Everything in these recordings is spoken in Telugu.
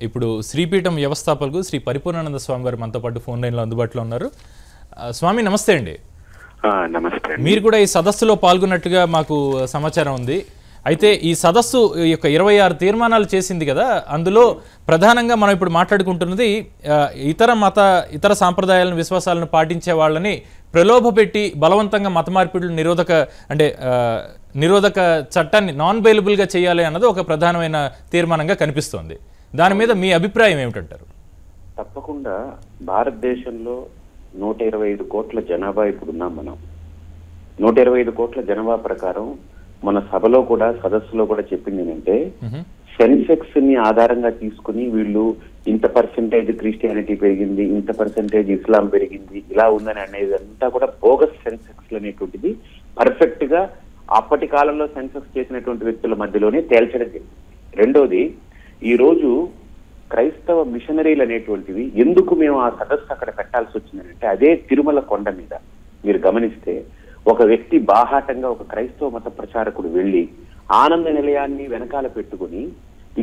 ఇప్పుడు శ్రీపీఠం వ్యవస్థాపకులు శ్రీ పరిపూర్ణానంద స్వామి గారు మనతో పాటు ఫోన్ లైన్లో అందుబాటులో ఉన్నారు. స్వామి నమస్తే అండి. నమస్తే. మీరు కూడా ఈ సదస్సులో పాల్గొన్నట్టుగా మాకు సమాచారం ఉంది. అయితే ఈ సదస్సు యొక్క 26 తీర్మానాలు చేసింది కదా, అందులో ప్రధానంగా మనం ఇప్పుడు మాట్లాడుకుంటున్నది ఇతర సాంప్రదాయాలను విశ్వాసాలను పాటించే వాళ్ళని ప్రలోభపెట్టి బలవంతంగా మత మార్పిడులు నిరోధక చట్టాన్ని నాన్ బెయిలబుల్గా చేయాలి అన్నది ఒక ప్రధానమైన తీర్మానంగా కనిపిస్తోంది. దాని మీద మీ అభిప్రాయం ఏమిటంటారు? తప్పకుండా భారతదేశంలో 125 కోట్ల జనాభా ఇప్పుడున్నాం మనం. 125 కోట్ల జనాభా ప్రకారం మన సభలో కూడా సదస్సులో కూడా చెప్పింది ఏంటంటే, సెన్సెక్స్ ని ఆధారంగా తీసుకుని వీళ్ళు ఇంత పర్సెంటేజ్ క్రిస్టియానిటీ పెరిగింది, ఇంత పర్సెంటేజ్ ఇస్లాం పెరిగింది, ఇలా ఉందని అనేది అంతా కూడా బోగస్ సెన్సెక్స్ అనేటువంటిది పర్ఫెక్ట్ గా అప్పటి కాలంలో సెన్సెక్స్ చేసినటువంటి వ్యక్తుల మధ్యలోనే తేల్చడం జరిగింది. రెండోది, ఈ రోజు క్రైస్తవ మిషనరీలు అనేటువంటివి ఎందుకు మేము ఆ సదస్సు అక్కడ పెట్టాల్సి వచ్చిందంటే, అదే తిరుమల కొండ మీద మీరు గమనిస్తే ఒక వ్యక్తి బాహాటంగా ఒక క్రైస్తవ మత ప్రచారకుడు వెళ్లి ఆనంద నిలయాన్ని వెనకాల పెట్టుకుని,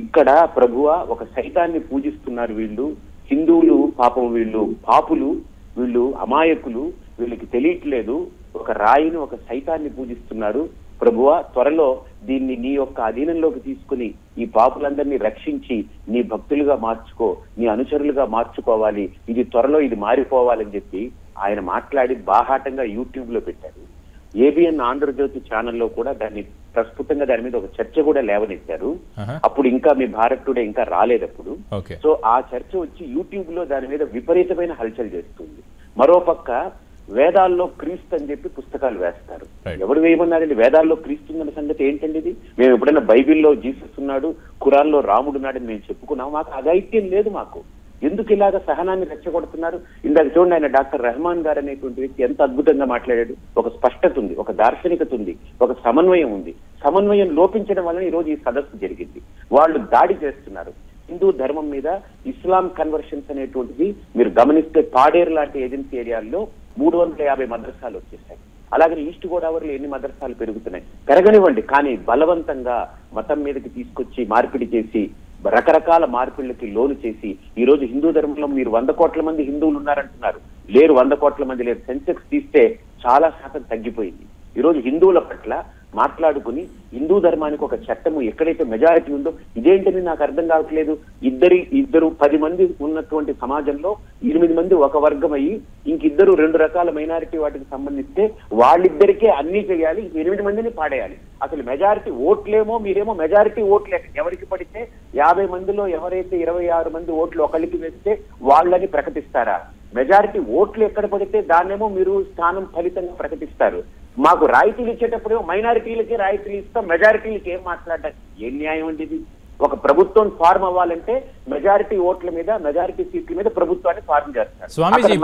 ఇక్కడ ప్రభువ ఒక సైతాన్ని పూజిస్తున్నారు వీళ్ళు, హిందువులు పాపం వీళ్ళు పాపులు, వీళ్ళు అమాయకులు, వీళ్ళకి తెలియట్లేదు, ఒక రాయిని ఒక సైతాన్ని పూజిస్తున్నారు ప్రభువ, త్వరలో దీన్ని నీ యొక్క అధీనంలోకి తీసుకుని ఈ పాపులందరినీ రక్షించి నీ భక్తులుగా మార్చుకో, నీ అనుచరులుగా మార్చుకోవాలి, ఇది త్వరలో ఇది మారిపోవాలని చెప్పి ఆయన మాట్లాడి బాహాటంగా యూట్యూబ్ లో పెట్టారు. ఏబిఎన్ ఆంధ్రజ్యోతి ఛానల్లో కూడా దాన్ని ప్రస్ఫుటంగా దాని మీద ఒక చర్చ కూడా లేవనెత్తారు. అప్పుడు ఇంకా మీ భారత్ టుడే ఇంకా రాలేదప్పుడు. సో ఆ చర్చ వచ్చి యూట్యూబ్ లో దాని మీద విపరీతమైన హల్చల్ చేస్తుంది. మరోపక్క వేదాల్లో క్రీస్తు అని చెప్పి పుస్తకాలు వేస్తారు. ఎవరు వేయమన్నారండి? వేదాల్లో క్రీస్తు ఉన్న సంగతి ఏంటండి ఇది? మేము ఎప్పుడైనా బైబిల్లో జీసస్ ఉన్నాడు, ఖురాన్లో రాముడు ఉన్నాడని మేము చెప్పుకున్నాం. మాకు అదైత్యం లేదు. మాకు ఎందుకు ఇలాగ సహనాన్ని రెచ్చగొడుతున్నారు? ఇందాక చూడండి, ఆయన డాక్టర్ రెహమాన్ గారు అనేటువంటి వ్యక్తి ఎంత అద్భుతంగా మాట్లాడాడు. ఒక స్పష్టత ఉంది, ఒక దార్శనికత ఉంది, ఒక సమన్వయం ఉంది. సమన్వయం లోపించడం వలన ఈ రోజు ఈ సదస్సు జరిగింది. వాళ్ళు దాడి చేస్తున్నారు హిందూ ధర్మం మీద. ఇస్లాం కన్వర్షన్స్ అనేటువంటిది మీరు గమనిస్తే పాడేరు లాంటి ఏజెన్సీ ఏరియాల్లో 350 మదర్సాలు వచ్చేసాయి. అలాగే ఈస్ట్ గోదావరిలో ఎన్ని మదర్సాలు పెరుగుతున్నాయి? పెరగనివ్వండి, కానీ బలవంతంగా మతం మీదకి తీసుకొచ్చి మార్పిడి చేసి రకరకాల మార్పిళ్లకి లోను చేసి ఈ రోజు హిందూ ధర్మంలో మీరు 100 కోట్ల మంది హిందువులు ఉన్నారంటున్నారు. లేరు, 100 కోట్ల మంది లేరు. సెన్సెక్స్ తీస్తే చాలా శాతం తగ్గిపోయింది. ఈ రోజు హిందువుల పట్ల మాట్లాడుకుని హిందూ ధర్మానికి ఒక చట్టము ఎక్కడైతే మెజారిటీ ఉందో, ఇదేంటని నాకు అర్థం కావట్లేదు. ఇద్దరు 10 మంది ఉన్నటువంటి సమాజంలో 8 మంది ఒక వర్గం అయ్యి ఇంకిద్దరు 2 రకాల మైనారిటీ వాటికి సంబంధిస్తే వాళ్ళిద్దరికే అన్ని చేయాలి, 8 మందిని పాడేయాలి. అసలు మెజారిటీ ఓట్లేమో మీరేమో మెజారిటీ ఓట్లే ఎవరికి పడితే 50 మందిలో ఎవరైతే 26 మంది ఓట్లు ఒకరికి వేస్తే వాళ్ళని ప్రకటిస్తారా? మెజారిటీ ఓట్లు ఎక్కడ పడితే దాన్నేమో మీరు స్థానం ఫలితంగా ప్రకటిస్తారు. మాకు రాయితీలు ఇచ్చేటప్పుడు మైనారిటీలకి రాయితీలు ఇస్తాం, మెజారిటీలకి ఏం మాట్లాడాలి? ఏం న్యాయం అండి ఇది? ఒక ప్రభుత్వం ఫార్మ్ అవ్వాలంటే మెజారిటీ ఓట్ల మీద, మెజారిటీ సీట్ల మీద ప్రభుత్వాన్ని ఫార్మ్ చేస్తారు. స్వామీజీ,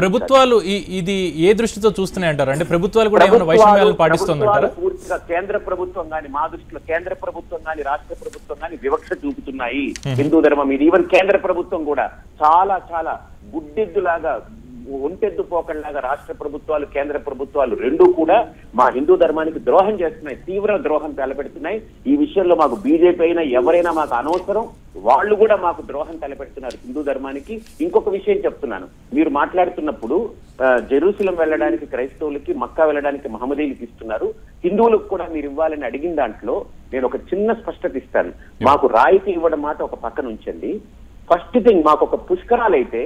ప్రభుత్వాలు ఇది ఏ దృష్టితో చూస్తున్నాయంటారు? అంటే ప్రభుత్వాలు కూడా ఏమైనా వైషమ్యాలను పాటిస్తుందంటారా? పూర్తిగా కేంద్ర ప్రభుత్వం కానీ, మా దృష్టిలో కేంద్ర ప్రభుత్వం కానీ రాష్ట్ర ప్రభుత్వం కానీ వివక్ష చూపుతున్నాయి హిందూ ధర్మం మీద. ఈవెన్ కేంద్ర ప్రభుత్వం కూడా చాలా చాలా గుడ్డెద్దులాగా, ఒంటెద్దు పోకల్లాగా రాష్ట్ర ప్రభుత్వాలు కేంద్ర ప్రభుత్వాలు రెండూ కూడా మా హిందూ ధర్మానికి ద్రోహం చేస్తున్నాయి, తీవ్ర ద్రోహం తలపెడుతున్నాయి. ఈ విషయంలో మాకు బీజేపీ అయినా ఎవరైనా మాకు అనవసరం, వాళ్ళు కూడా మాకు ద్రోహం తలపెడుతున్నారు హిందూ ధర్మానికి. ఇంకొక విషయం చెప్తున్నాను, మీరు మాట్లాడుతున్నప్పుడు జెరూసలం వెళ్ళడానికి క్రైస్తవులకి, మక్కా వెళ్ళడానికి మహమ్మదీయులకి ఇస్తున్నారు, హిందువులకు కూడా మీరు ఇవ్వాలని అడిగిన దాంట్లో నేను ఒక చిన్న స్పష్టత ఇస్తాను. మాకు రాయితీ ఇవ్వడం మాట ఒక పక్కన ఉంచండి. ఫస్ట్ థింగ్, మాకు ఒక పుష్కరాలు అయితే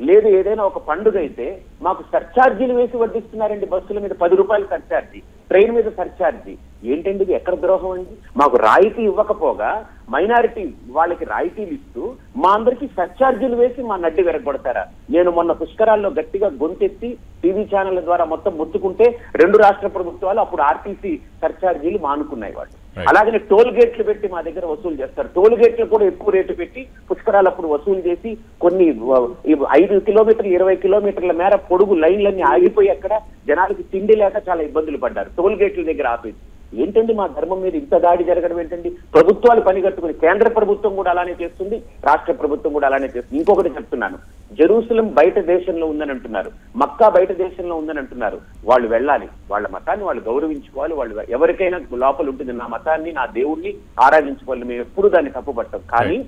లేదు ఏదైనా ఒక పండుగ అయితే మాకు సర్ఛార్జీలు వేసి వడ్డిస్తున్నారండి. బస్సుల మీద 10 రూపాయలు సర్ఛార్జీ, ట్రైన్ మీద సర్ఛార్జీ. ఏంటండి ఇది? ఎక్కడ ద్రోహం అండి? మాకు రాయితీ ఇవ్వకపోగా మైనారిటీ వాళ్ళకి రాయితీలు ఇస్తూ మా అందరికి సర్ఛార్జీలు వేసి మా నడ్డి వెరగొడతారా? నేను మొన్న పుష్కరాల్లో గట్టిగా గొంతెత్తి టీవీ ఛానళ్ల ద్వారా మొత్తం మొత్తుకుంటే 2 రాష్ట్ర ప్రభుత్వాలు అప్పుడు ఆర్టీసీ సర్ఛార్జీలు మానుకున్నాయి వాళ్ళు. అలాగనే టోల్ గేట్లు పెట్టి మా దగ్గర వసూలు చేస్తారు. టోల్ గేట్లు కూడా ఎక్కువ రేటు పెట్టి పుష్కరాలు అప్పుడు వసూలు చేసి కొన్ని 5 కిలోమీటర్లు 20 కిలోమీటర్ల మేర పొడుగు లైన్లన్నీ ఆగిపోయి అక్కడ జనాలకి తిండి లేక చాలా ఇబ్బందులు పడ్డారు టోల్ గేట్ల దగ్గర ఆపేసి. ఏంటండి మా ధర్మం మీద ఇంత దాడి జరగడం ఏంటండి? ప్రభుత్వాలు పనిగట్టుకుని, కేంద్ర ప్రభుత్వం కూడా అలానే చేస్తుంది, రాష్ట్ర ప్రభుత్వం కూడా అలానే చేస్తుంది. ఇంకొకటి చెప్తున్నాను, జెరూసలం బయట దేశంలో ఉందని అంటున్నారు, మక్కా బయట దేశంలో ఉందని అంటున్నారు. వాళ్ళు వెళ్ళాలి, వాళ్ళ మతాన్ని వాళ్ళు గౌరవించుకోవాలి. వాళ్ళు ఎవరికైనా లోపల ఉంటుంది, నా మతాన్ని నా దేవుణ్ణి ఆరాధించుకోవాలి, మేము ఎప్పుడు దాన్ని తప్పుపట్టాం. కానీ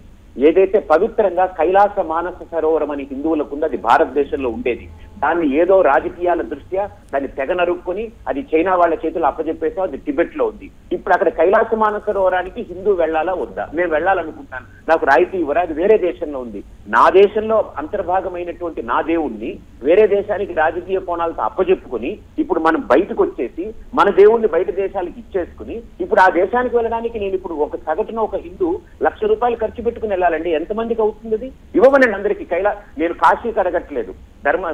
ఏదైతే పవిత్రంగా కైలాస మానస సరోవరం అని హిందువులకు ఉంది, అది భారతదేశంలో ఉండేది. దాన్ని ఏదో రాజకీయాల దృష్ట్యా దాన్ని తెగ నరుక్కొని అది చైనా వాళ్ళ చేతులు అప్పచెప్పేసాం, అది టిబెట్ లో ఉంది. ఇప్పుడు అక్కడ కైలాస మానస సరోవరానికి హిందూ వెళ్లాలా వద్దా? నేను వెళ్ళాలనుకుంటున్నాను, నాకు రాయితీ ఇవ్వరా? అది వేరే దేశంలో ఉంది. నా దేశంలో అంతర్భాగమైనటువంటి నా దేవుణ్ణి వేరే దేశానికి రాజకీయ కోణాలతో అప్పచెప్పుకుని ఇప్పుడు మనం బయటకు వచ్చేసి మన దేవుణ్ణి బయట దేశాలకు ఇచ్చేసుకుని ఇప్పుడు ఆ దేశానికి వెళ్ళడానికి నేను ఇప్పుడు ఒక సగటున ఒక హిందూ ₹1,00,000 ఖర్చు పెట్టుకుని వెళ్ళాలండి. ఎంతమందికి అవుతుంది అది? ఇవ్వమనండి అందరికీ. నేను కాశీకి అడగట్లేదు,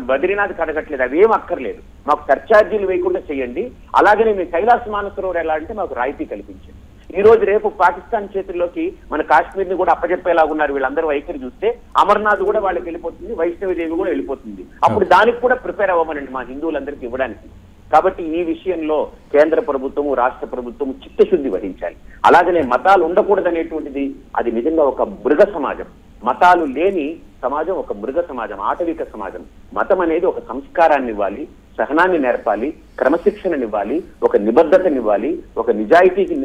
బద్రీనాథ్కి అడగట్లేదు, అవి ఏం అక్కర్లేదు. మాకు సర్ఛార్జీలు వేయకుండా చేయండి. అలాగనే మేము కైలాస మానసరోవర్ ఎలా అంటే మాకు రాయితీ కల్పించండి. ఈ రోజు రేపు పాకిస్తాన్ చేతుల్లోకి మన కాశ్మీర్ ని కూడా అప్పచెప్పేలాగున్నారు వీళ్ళందరూ వైఖరి చూస్తే. అమర్నాథ్ కూడా వాళ్ళకి వెళ్ళిపోతుంది, వైష్ణవిదేవి కూడా వెళ్ళిపోతుంది. అప్పుడు దానికి కూడా ప్రిపేర్ అవ్వమనండి మా హిందువులందరికీ ఇవ్వడానికి. కాబట్టి ఈ విషయంలో కేంద్ర ప్రభుత్వము రాష్ట్ర ప్రభుత్వము చిత్తశుద్ధి వహించాలి. అలాగనే మతాలు ఉండకూడదనేటువంటిది అది నిజంగా ఒక మృగ సమాజం. మతాలు లేని సమాజం ఒక మృగ సమాజం, ఆటవిక సమాజం. మతం అనేది ఒక సంస్కారాన్ని ఇవ్వాలి, సహనాన్ని నేర్పాలి, క్రమశిక్షణనివ్వాలి, ఒక నిబద్ధతనివ్వాలి, ఒక నిజాయితీకి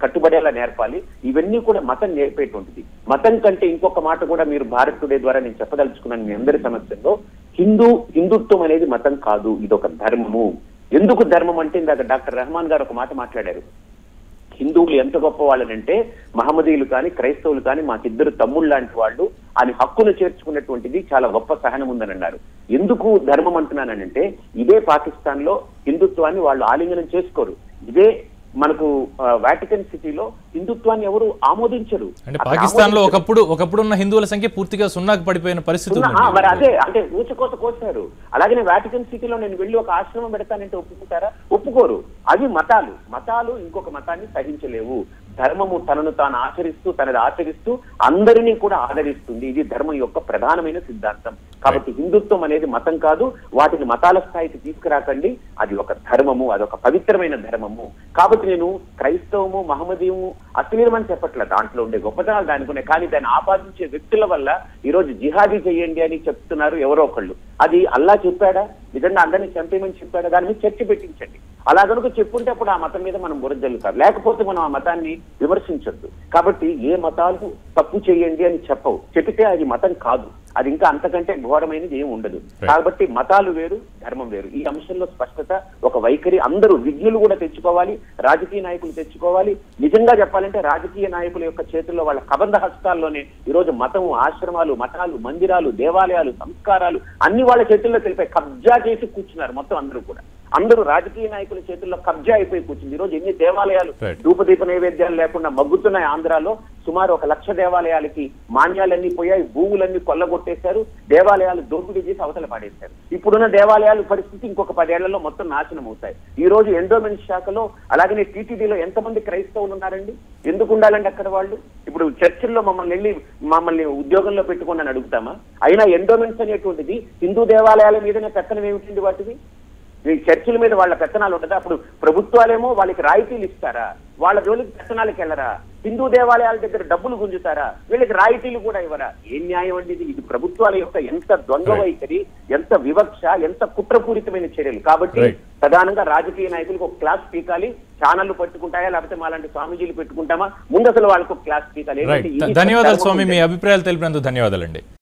కట్టుబడేలా నేర్పాలి. ఇవన్నీ కూడా మతం నేర్పేటువంటిది. మతం కంటే ఇంకొక మాట కూడా మీరు భారత్ టుడే ద్వారా నేను చెప్పదలుచుకున్నాను మీ అందరి సమస్యల్లో. హిందుత్వం అనేది మతం కాదు, ఇదొక ధర్మము. ఎందుకు ధర్మం అంటే ఇందాక డాక్టర్ రెహమాన్ గారు ఒక మాట మాట్లాడారు. హిందువులు ఎంత గొప్ప వాళ్ళనంటే మహమ్మదీయులు కానీ క్రైస్తవులు కానీ మాకిద్దరు తమ్ముళ్ళు లాంటి వాళ్ళు అని హక్కును చేర్చుకున్నటువంటిది చాలా గొప్ప సహనం ఉందని అన్నారు. ఎందుకు ధర్మం అంటున్నానంటే ఇదే పాకిస్తాన్ లో హిందుత్వాన్ని వాళ్ళు ఆలింగనం చేసుకోరు. ఇదే మనకు వాటికన్ సిటీలో హిందుత్వాన్ని ఎవరు ఆమోదించరు. అంటే పాకిస్తాన్ లో ఒకప్పుడు ఉన్న హిందువుల సంఖ్య పూర్తిగా సున్నాకు పడిపోయిన పరిస్థితి. మరి అదే అంటే ఊచకోత కోసారు. అలాగే వాటికన్ సిటీలో నేను వెళ్ళి ఒక ఆశ్రమం పెడతానంటే ఒప్పుకుంటారా? ఒప్పుకోరు. అవి మతాలు ఇంకొక మతాన్ని సహించలేవు. ధర్మము తనను తాను తనది ఆచరిస్తూ అందరినీ కూడా ఆదరిస్తుంది. ఇది ధర్మం యొక్క ప్రధానమైన సిద్ధాంతం. కాబట్టి హిందుత్వం అనేది మతం కాదు, వాటిని మతాల స్థాయికి తీసుకురాకండి. అది ఒక ధర్మము, అదొక పవిత్రమైన ధర్మము. కాబట్టి నేను క్రైస్తవము మహమ్మదీయము అశ్లీలమని చెప్పట్లేదు, దాంట్లో ఉండే గొప్పతనాలు దానికి ఉన్నాయి. కానీ దాన్ని ఆపాదించే వ్యక్తుల వల్ల ఈరోజు జిహాదీ చేయండి అని చెప్తున్నారు ఎవరో ఒకళ్ళు. అది అల్లా చెప్పాడా? నిజంగా అందరినీ చంపేయమని చెప్పాడా? దాని మీద చర్చ పెట్టించండి. అలా కనుక చెప్పుంటే అప్పుడు ఆ మతం మీద మనం బురద జల్లుతారు, లేకపోతే మనం ఆ మతాన్ని విమర్శించొద్దు. కాబట్టి ఏ మతాలు తప్పు చేయండి అని చెప్పితే అది మతం కాదు, అది ఇంకా అంతకంటే ఘోరమైనది ఏమి ఉండదు. కాబట్టి మతాలు వేరు, ధర్మం వేరు. ఈ అంశంలో స్పష్టత, ఒక వైఖరి అందరూ విజ్ఞులు కూడా తెచ్చుకోవాలి, రాజకీయ నాయకులు తెచ్చుకోవాలి. నిజంగా చెప్పాలంటే రాజకీయ నాయకుల యొక్క చేతుల్లో వాళ్ళ కబంధ హస్తాల్లోనే ఈరోజు మతము, ఆశ్రమాలు, మఠాలు, మందిరాలు, దేవాలయాలు, సంస్కారాలు అన్ని వాళ్ళ చేతుల్లో తెలిపై కబ్జా చేసి కూర్చున్నారు. మొత్తం అందరూ రాజకీయ నాయకుల చేతుల్లో కబ్జా అయిపోయి కూర్చుంది. ఈ రోజు ఎన్ని దేవాలయాలు ధూపదీప నైవేద్యాలు లేకుండా మగ్గుతున్నాయి. ఆంధ్రాలో సుమారు 1,00,000 దేవాలయాలకి మాన్యాలన్నీ పోయాయి, భూములన్నీ కొల్లగొట్టేశారు, దేవాలయాలు దోపిడీ చేసి అవతల పాడేశారు. ఇప్పుడున్న దేవాలయాల పరిస్థితి ఇంకొక 10 ఏళ్లలో మొత్తం నాశనం అవుతాయి. ఈ రోజు ఎండోమెంట్ శాఖలో అలాగనే టీటీడీలో ఎంతమంది క్రైస్తవులు ఉన్నారండి? ఎందుకు ఉండాలండి అక్కడ వాళ్ళు? ఇప్పుడు చర్చిల్లో మమ్మల్ని ఉద్యోగంలో పెట్టుకోండి అని అడుగుతామా? అయినా ఎండోమెంట్స్ అనేటువంటిది హిందూ దేవాలయాల మీదనే పెత్తనం ఏమిటండి వాటిది? ఈ చర్చిల మీద వాళ్ళ పెత్తనాలు ఉంటుందా? అప్పుడు ప్రభుత్వాలేమో వాళ్ళకి రాయితీలు ఇస్తారా? వాళ్ళ జోలికి పెత్తనాలకు వెళ్ళరా? హిందూ దేవాలయాల దగ్గర డబ్బులు గుంజుతారా? వీళ్ళకి రాయితీలు కూడా ఇవ్వరా? ఏం న్యాయం అండి ఇది? ప్రభుత్వాల యొక్క ఎంత ద్వంద్వ వైఖరి, ఎంత వివక్ష, ఎంత కుట్రపూరితమైన చర్యలు. కాబట్టి ప్రధానంగా రాజకీయ నాయకులకు ఒక క్లాస్ పీకాలి. ఛానళ్లు పెట్టుకుంటాయా, లేకపోతే మాలాంటి స్వామీజీలు పెట్టుకుంటామా? ముందు అసలు వాళ్ళకు క్లాస్ పీకాలి. ధన్యవాదాలు స్వామి, మీ అభిప్రాయాలు తెలిపినందుకు ధన్యవాదాలండి.